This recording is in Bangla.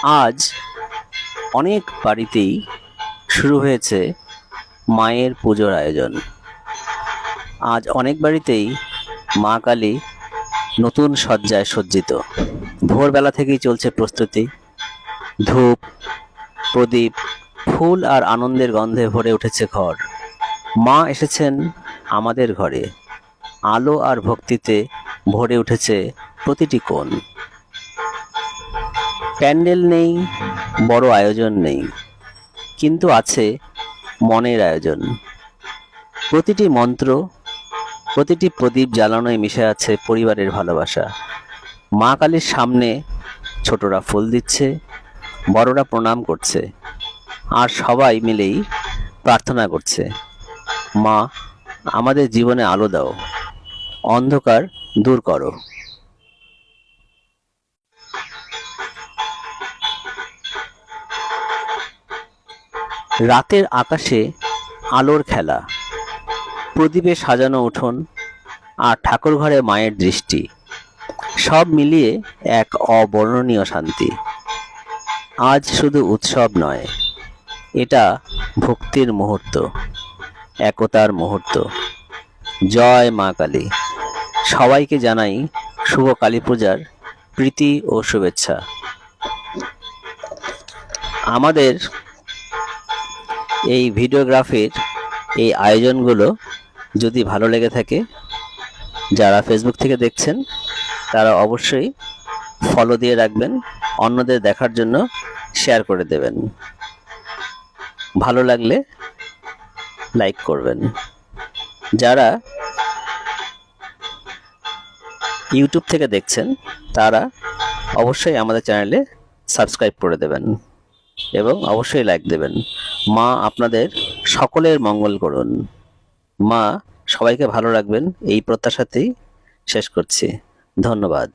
আজ অনেক বাড়িতেই শুরু হয়েছে মায়ের পুজোর আয়োজন। আজ অনেক বাড়িতেই মা কালী নতুন সজ্জায় সজ্জিত। ভোরবেলা থেকেই চলছে প্রস্তুতি। ধূপ, প্রদীপ, ফুল আর আনন্দের গন্ধে ভরে উঠেছে ঘর। মা এসেছেন আমাদের ঘরে। আলো আর ভক্তিতে ভরে উঠেছে প্রতিটি কোণ। প্যান্ডেল নেই, বড় আয়োজন নেই, কিন্তু আছে মনের আয়োজন। প্রতিটি মন্ত্র, প্রতিটি প্রদীপ জ্বালানোয় মিশে আছে পরিবারের ভালোবাসা। মা কালীর সামনে ছোটরা ফুল দিচ্ছে, বড়রা প্রণাম করছে, আর সবাই মিলেই প্রার্থনা করছে, মা আমাদের জীবনে আলো দাও, অন্ধকার দূর করো। রাতের আকাশে আলোর খেলা, প্রদীপে সাজানো উঠোন আর ঠাকুরঘরে মায়ের দৃষ্টি, সব মিলিয়ে এক অবর্ণনীয় শান্তি। আজ শুধু উৎসব নয়, এটা ভক্তির মুহূর্ত, একতার মুহূর্ত। জয় মা কালী। সবাইকে জানাই শুভ কালী পূজার প্রীতি ও শুভেচ্ছা। আমাদের এই ভিডিওগ্রাফির এই আয়োজনগুলো যদি ভালো লেগে থাকে, যারা ফেসবুক থেকে দেখছেন তারা অবশ্যই ফলো দিয়ে রাখবেন, অন্যদের দেখার জন্য শেয়ার করে দেবেন। ভালো লাগলে লাইক করবেন। যারা ইউটিউব থেকে দেখছেন তারা অবশ্যই আমাদের চ্যানেলে সাবস্ক্রাইব করে দেবেন এবং অবশ্যই লাইক দেবেন। মা আপনাদের সকলের মঙ্গল করুন। মা সবাইকে ভালো রাখবেন, এই প্রত্যাশাতেই শেষ করছি। ধন্যবাদ।